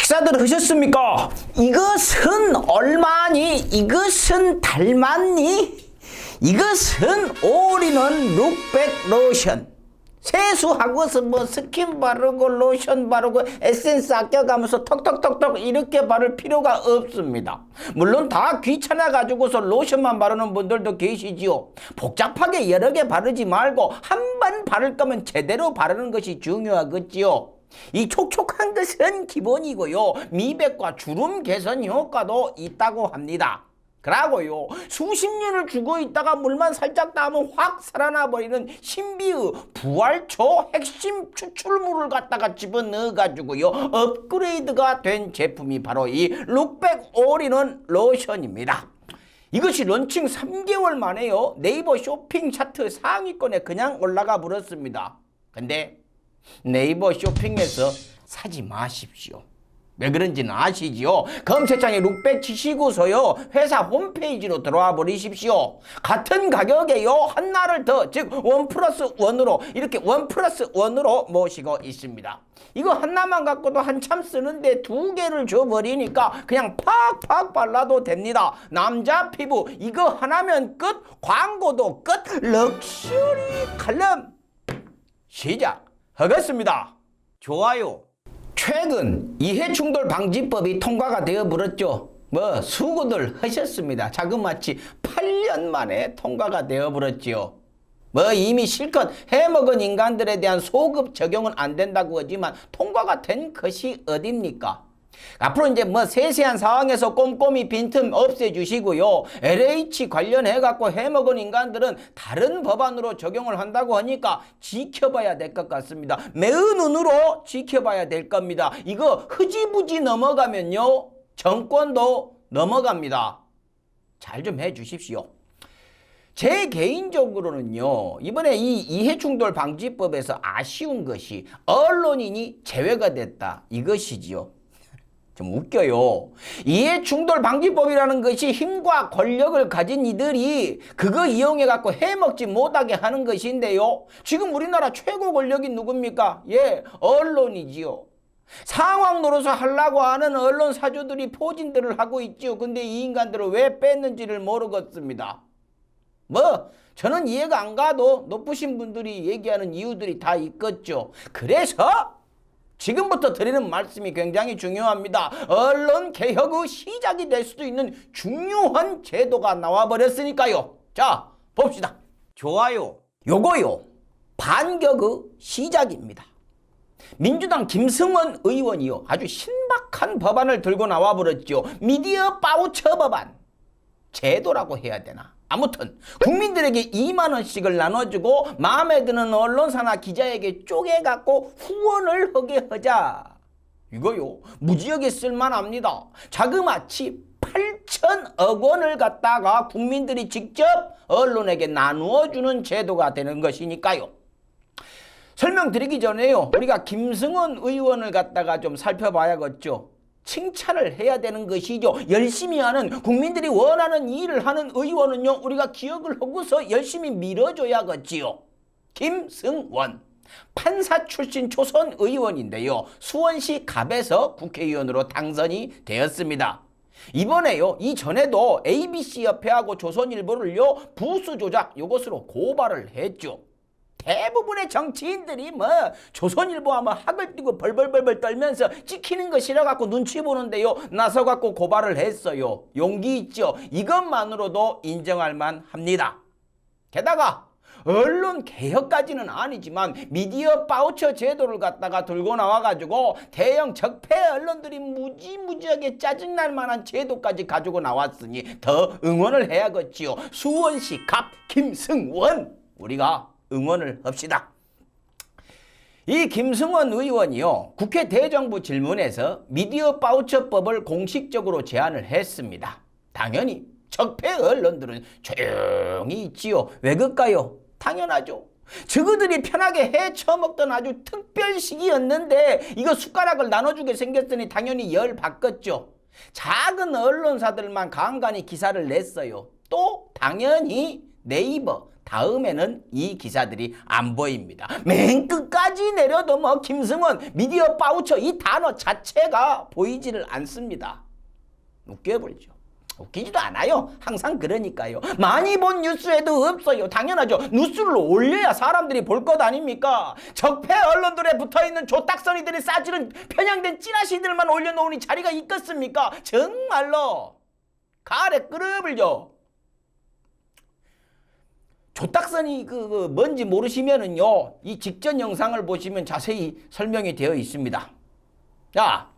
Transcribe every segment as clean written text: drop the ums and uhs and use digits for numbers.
식사들 하셨습니까? 이것은 얼마니? 이것은 닮았니? 이것은 올인원 룩백 로션. 세수하고서 뭐 스킨 바르고 로션 바르고 에센스 아껴가면서 톡톡톡톡 이렇게 바를 필요가 없습니다. 물론 다 귀찮아 가지고서 로션만 바르는 분들도 계시지요. 복잡하게 여러 개 바르지 말고 한 번 바를 거면 제대로 바르는 것이 중요하겠지요. 이 촉촉한 것은 기본이고요. 미백과 주름 개선 효과도 있다고 합니다. 그러고요, 수십 년을 죽어 있다가 물만 살짝 닿으면 확 살아나 버리는 신비의 부활초 핵심 추출물을 갖다가 집어넣어 가지고요 업그레이드가 된 제품이 바로 이 룩백 올인원 로션입니다. 이것이 런칭 3개월 만에요 네이버 쇼핑 차트 상위권에 그냥 올라가 버렸습니다. 근데 네이버 쇼핑에서 사지 마십시오. 왜 그런지는 아시지요? 검색창에 룩백 치시고서요 회사 홈페이지로 들어와 버리십시오. 같은 가격에요 하나를 더, 즉 1+1으로 이렇게 1+1으로 모시고 있습니다. 이거 하나만 갖고도 한참 쓰는데 2개를 줘버리니까 그냥 팍팍 발라도 됩니다. 남자 피부 이거 하나면 끝, 광고도 끝, 럭셔리 칼럼 시작하겠습니다. 좋아요. 최근 이해충돌 방지법이 통과가 되어 버렸죠. 뭐 수고들 하셨습니다. 자그마치 8년 만에 통과가 되어 버렸지요. 뭐 이미 실컷 해먹은 인간들에 대한 소급 적용은 안 된다고 하지만 통과가 된 것이 어딥니까? 앞으로 이제 뭐 세세한 상황에서 꼼꼼히 빈틈 없애주시고요. LH 관련해 갖고 해먹은 인간들은 다른 법안으로 적용을 한다고 하니까 지켜봐야 될 것 같습니다. 매의 눈으로 지켜봐야 될 겁니다. 이거 흐지부지 넘어가면요 정권도 넘어갑니다. 잘 좀 해주십시오. 제 개인적으로는요 이번에 이 이해충돌 방지법에서 아쉬운 것이 언론인이 제외가 됐다 이것이지요. 좀 웃겨요. 이해충돌 방지법이라는 것이 힘과 권력을 가진 이들이 그거 이용해 갖고 해먹지 못하게 하는 것인데요. 지금 우리나라 최고 권력이 누굽니까? 예, 언론이지요. 상황 노릇을 하려고 하는 언론 사주들이 포진들을 하고 있지요. 근데 이 인간들을 왜 뺐는지를 모르겠습니다. 뭐 저는 이해가 안 가도 높으신 분들이 얘기하는 이유들이 다 있겠죠. 그래서 지금부터 드리는 말씀이 굉장히 중요합니다. 언론 개혁의 시작이 될 수도 있는 중요한 제도가 나와버렸으니까요. 자, 봅시다. 좋아요. 요거요. 반격의 시작입니다. 민주당 김승원 의원이요. 아주 신박한 법안을 들고 나와버렸죠. 미디어 바우처 법안. 제도라고 해야 되나? 아무튼 국민들에게 2만 원씩을 나눠주고 마음에 드는 언론사나 기자에게 쪼개갖고 후원을 하게 하자. 이거요 무지하게 쓸만합니다. 자그마치 8천억 원을 갖다가 국민들이 직접 언론에게 나누어주는 제도가 되는 것이니까요. 설명드리기 전에요 우리가 김승원 의원을 갖다가 좀 살펴봐야겠죠. 칭찬을 해야 되는 것이죠. 열심히 하는 국민들이 원하는 일을 하는 의원은요 우리가 기억을 하고서 열심히 밀어줘야겠지요. 김승원 판사 출신 초선 의원인데요 수원시 갑에서 국회의원으로 당선이 되었습니다. 이번에요 이전에도 ABC협회하고 조선일보를요 부수 조작 요것으로 고발을 했죠. 대부분의 정치인들이 뭐 조선일보 하면 학을 띄고 벌벌벌벌 떨면서 찍히는 거 싫어갖고 눈치 보는데요 나서갖고 고발을 했어요. 용기 있죠. 이것만으로도 인정할 만합니다. 게다가 언론 개혁까지는 아니지만 미디어 바우처 제도를 갖다가 들고 나와가지고 대형 적폐 언론들이 무지무지하게 짜증날 만한 제도까지 가지고 나왔으니 더 응원을 해야겠지요. 수원시 갑 김승원 우리가 응원을 합시다. 이 김승원 의원이요 국회 대정부 질문에서 미디어 바우처법을 공식적으로 제안을 했습니다. 당연히 적폐 언론들은 조용히 있지요. 왜 그럴까요? 당연하죠. 저그들이 편하게 헤쳐먹던 아주 특별 시기였는데 이거 숟가락을 나눠주게 생겼으니 당연히 열 받겠죠. 작은 언론사들만 간간히 기사를 냈어요. 또 당연히 네이버, 다음에는 이 기사들이 안 보입니다. 맨 끝까지 내려도 뭐 김승원, 미디어 바우처 이 단어 자체가 보이지를 않습니다. 웃겨버리죠. 웃기지도 않아요. 항상 그러니까요. 많이 본 뉴스에도 없어요. 당연하죠. 뉴스를 올려야 사람들이 볼 것 아닙니까? 적폐 언론들에 붙어있는 조딱서니들이 싸지른 편향된 찌라시들만 올려놓으니 자리가 있겠습니까? 정말로 가래 끄럽을요. 조딱선이 뭔지 모르시면은요, 이 직전 영상을 보시면 자세히 설명이 되어 있습니다. 자,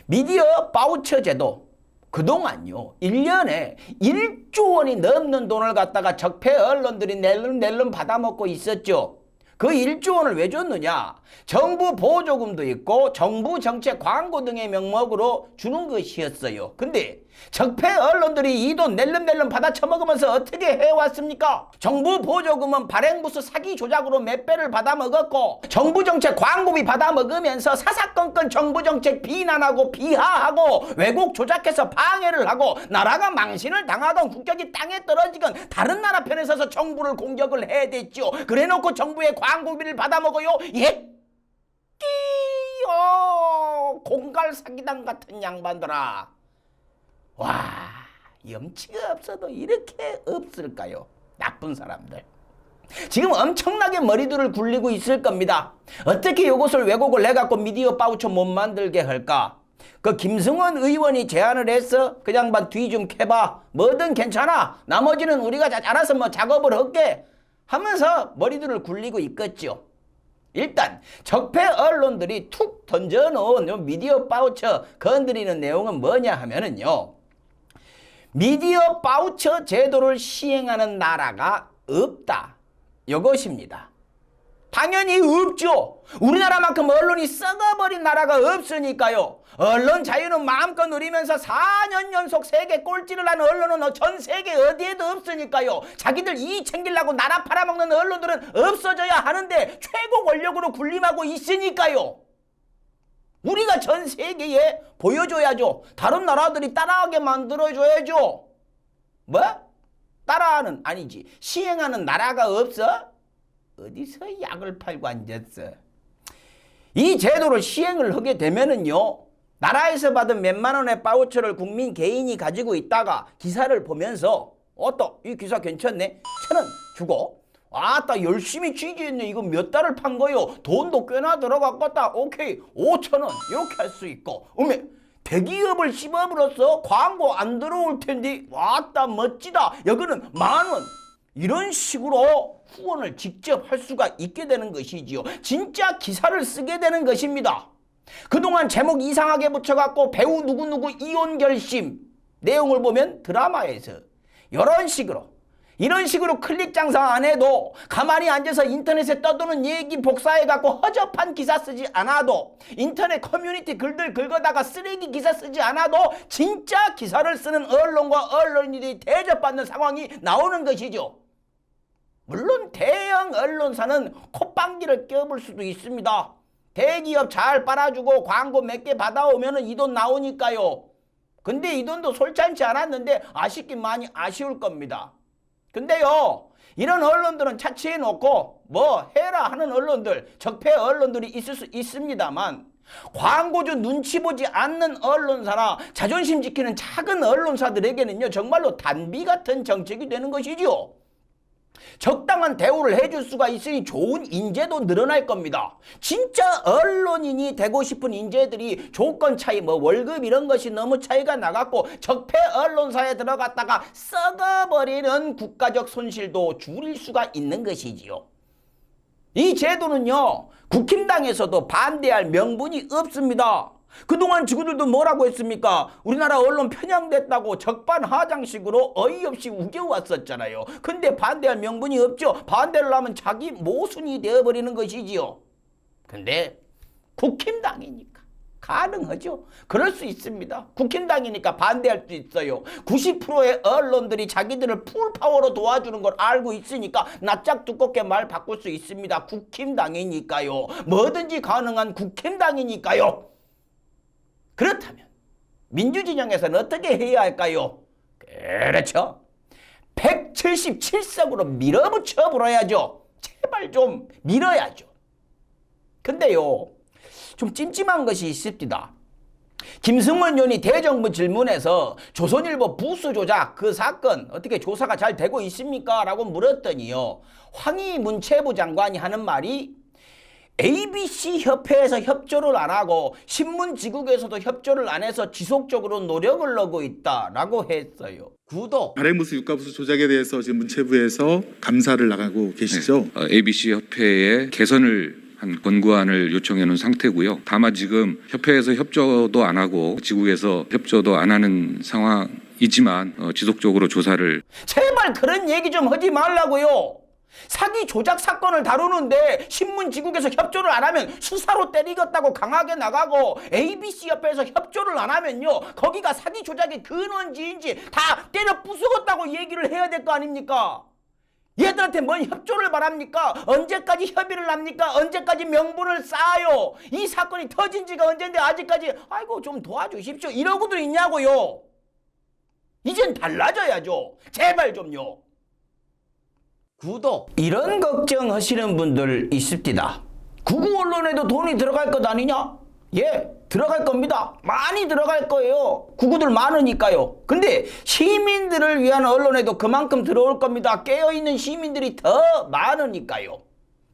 미디어 바우처 제도. 그동안요, 1년에 1조 원이 넘는 돈을 갖다가 적폐 언론들이 낼름 받아먹고 있었죠. 그 1조 원을 왜 줬느냐? 정부 보조금도 있고 정부 정책 광고 등의 명목으로 주는 것이었어요. 근데 적폐 언론들이 이 돈 낼름 받아 처먹으면서 어떻게 해왔습니까? 정부 보조금은 발행부수 사기 조작으로 몇 배를 받아먹었고 정부 정책 광고비 받아먹으면서 사사건건 정부 정책 비난하고 비하하고 왜곡 조작해서 방해를 하고 나라가 망신을 당하던 국격이 땅에 떨어지건 다른 나라 편에 서서 정부를 공격을 해댔죠. 그래놓고 정부의 광고비를 받아먹어요. 공갈 사기당 같은 양반들아. 와, 염치가 없어도 이렇게 없을까요? 나쁜 사람들. 지금 엄청나게 머리들을 굴리고 있을 겁니다. 어떻게 이것을 왜곡을 해갖고 미디어 바우처 못 만들게 할까? 그 김승원 의원이 제안을 해서 그 양반 뒤 좀 캐봐. 뭐든 괜찮아. 나머지는 우리가 알아서 뭐 작업을 할게. 하면서 머리들을 굴리고 있겠죠. 일단 적폐 언론들이 툭 던져놓은 미디어 바우처 건드리는 내용은 뭐냐 하면은요, 미디어 바우처 제도를 시행하는 나라가 없다. 이것입니다. 당연히 없죠. 우리나라만큼 언론이 썩어버린 나라가 없으니까요. 언론 자유는 마음껏 누리면서 4년 연속 세계 꼴찌를 한 언론은 전 세계 어디에도 없으니까요. 자기들 이익 챙기려고 나라 팔아먹는 언론들은 없어져야 하는데 최고 권력으로 군림하고 있으니까요. 우리가 전 세계에 보여줘야죠. 다른 나라들이 따라하게 만들어줘야죠. 뭐? 따라하는 아니지. 시행하는 나라가 없어? 어디서 약을 팔고 앉았어? 이 제도를 시행을 하게 되면은요, 나라에서 받은 몇만 원의 바우처를 국민 개인이 가지고 있다가 기사를 보면서 또 이 기사 괜찮네? 1,000원 주고 아따 열심히 취재했네. 이거 몇 달을 판 거요. 돈도 꽤나 들어갔겠다. 오케이 5,000원 이렇게 할 수 있고, 어메 대기업을 씹어버렸어. 광고 안 들어올 텐데 왔다 멋지다. 여기는 10,000원. 이런 식으로 후원을 직접 할 수가 있게 되는 것이지요. 진짜 기사를 쓰게 되는 것입니다. 그동안 제목 이상하게 붙여갖고 배우 누구누구 이혼 결심 내용을 보면 드라마에서 이런 식으로 클릭 장사 안 해도 가만히 앉아서 인터넷에 떠도는 얘기 복사해갖고 허접한 기사 쓰지 않아도, 인터넷 커뮤니티 글들 긁어다가 쓰레기 기사 쓰지 않아도 진짜 기사를 쓰는 언론과 언론인들이 대접받는 상황이 나오는 것이죠. 물론 대형 언론사는 콧방귀를 껴볼 수도 있습니다. 대기업 잘 빨아주고 광고 몇 개 받아오면 이 돈 나오니까요. 근데 이 돈도 솔찬치 않았는데 아쉽긴 많이 아쉬울 겁니다. 근데요, 이런 언론들은 차치해놓고 뭐 해라 하는 언론들, 적폐 언론들이 있을 수 있습니다만, 광고주 눈치 보지 않는 언론사나 자존심 지키는 작은 언론사들에게는요, 정말로 단비 같은 정책이 되는 것이죠. 적당한 대우를 해줄 수가 있으니 좋은 인재도 늘어날 겁니다. 진짜 언론인이 되고 싶은 인재들이 조건 차이, 뭐 월급 이런 것이 너무 차이가 나갖고 적폐 언론사에 들어갔다가 썩어버리는 국가적 손실도 줄일 수가 있는 것이지요. 이 제도는요, 국힘당에서도 반대할 명분이 없습니다. 그동안 지구들도 뭐라고 했습니까? 우리나라 언론 편향됐다고 적반하장식으로 어이없이 우겨왔었잖아요. 근데 반대할 명분이 없죠. 반대를 하면 자기 모순이 되어버리는 것이지요. 근데 국힘당이니까 가능하죠. 그럴 수 있습니다. 국힘당이니까 반대할 수 있어요. 90%의 언론들이 자기들을 풀파워로 도와주는 걸 알고 있으니까 낯짝 두껍게 말 바꿀 수 있습니다. 국힘당이니까요. 뭐든지 가능한 국힘당이니까요. 그렇다면 민주진영에서는 어떻게 해야 할까요? 그렇죠. 177석으로 밀어붙여 버려야죠. 제발 좀 밀어야죠. 근데요, 좀 찜찜한 것이 있습니다. 김승원 의원이 대정부 질문에서 조선일보 부수 조작 그 사건 어떻게 조사가 잘 되고 있습니까? 라고 물었더니요, 황희 문체부 장관이 하는 말이 ABC 협회에서 협조를 안 하고 신문지국에서도 협조를 안 해서 지속적으로 노력을 하고 있다라고 했어요. 구독. 발행부수 유가부수 조작에 대해서 지금 문체부에서 감사를 나가고 계시죠? 네. ABC 협회에 개선을 한 권고안을 요청해 놓은 상태고요. 다만 지금 협회에서 협조도 안 하고 지국에서 협조도 안 하는 상황이지만 지속적으로 조사를. 제발 그런 얘기 좀 하지 말라고요. 사기 조작 사건을 다루는데 신문지국에서 협조를 안 하면 수사로 때리겠다고 강하게 나가고 ABC 협회에서 협조를 안 하면요, 거기가 사기 조작의 근원지인지 다 때려 부수겠다고 얘기를 해야 될 거 아닙니까? 얘들한테 뭔 협조를 바랍니까? 언제까지 협의를 합니까? 언제까지 명분을 쌓아요? 이 사건이 터진 지가 언젠데 아직까지 아이고 좀 도와주십시오 이러고들 있냐고요. 이젠 달라져야죠. 제발 좀요. 구독. 이런 걱정하시는 분들 있습니다. 구구 언론에도 돈이 들어갈 것 아니냐? 예, 들어갈 겁니다. 많이 들어갈 거예요. 구구들 많으니까요. 근데 시민들을 위한 언론에도 그만큼 들어올 겁니다. 깨어있는 시민들이 더 많으니까요.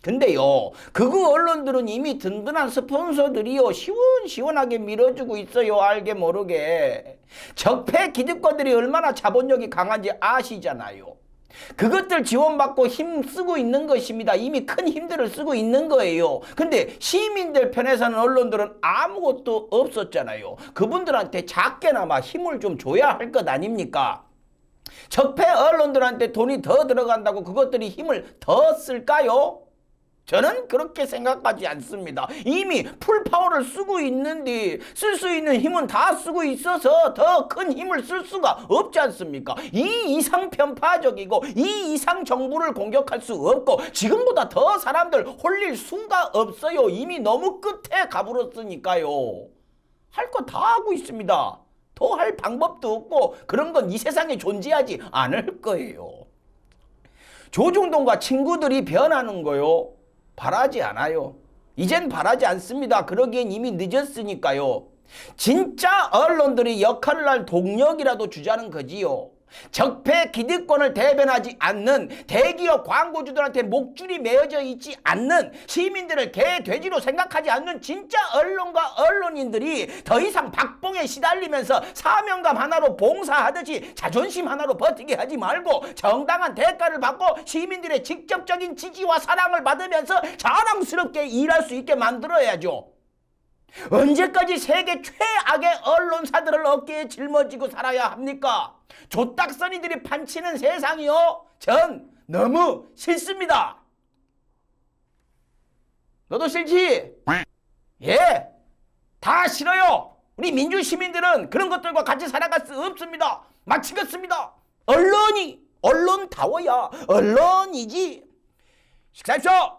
근데요, 극우 언론들은 이미 든든한 스폰서들이요 시원시원하게 밀어주고 있어요. 알게 모르게. 적폐 기득권들이 얼마나 자본력이 강한지 아시잖아요. 그것들 지원받고 힘쓰고 있는 것입니다. 이미 큰 힘들을 쓰고 있는 거예요. 근데 시민들 편에서는 언론들은 아무것도 없었잖아요. 그분들한테 작게나마 힘을 좀 줘야 할 것 아닙니까? 적폐 언론들한테 돈이 더 들어간다고 그것들이 힘을 더 쓸까요? 저는 그렇게 생각하지 않습니다. 이미 풀파워를 쓰고 있는데 쓸 수 있는 힘은 다 쓰고 있어서 더 큰 힘을 쓸 수가 없지 않습니까? 이 이상 편파적이고 이 이상 정부를 공격할 수 없고 지금보다 더 사람들 홀릴 수가 없어요. 이미 너무 끝에 가버렸으니까요. 할 거 다 하고 있습니다. 더 할 방법도 없고 그런 건 이 세상에 존재하지 않을 거예요. 조중동과 친구들이 변하는 거요, 바라지 않아요. 이젠 바라지 않습니다. 그러기엔 이미 늦었으니까요. 진짜 언론들이 역할을 할 동력이라도 주자는 거지요. 적폐 기득권을 대변하지 않는 대기업 광고주들한테 목줄이 메어져 있지 않는 시민들을 개, 돼지로 생각하지 않는 진짜 언론과 언론인들이 더 이상 박봉에 시달리면서 사명감 하나로 봉사하듯이 자존심 하나로 버티게 하지 말고 정당한 대가를 받고 시민들의 직접적인 지지와 사랑을 받으면서 자랑스럽게 일할 수 있게 만들어야죠. 언제까지 세계 최악의 언론사들을 어깨에 짊어지고 살아야 합니까? 조딱서니들이 판치는 세상이요, 전 너무 싫습니다. 너도 싫지? 예, 다 싫어요. 우리 민주시민들은 그런 것들과 같이 살아갈 수 없습니다. 마치겠습니다. 언론다워야 언론이지. 식사합시오.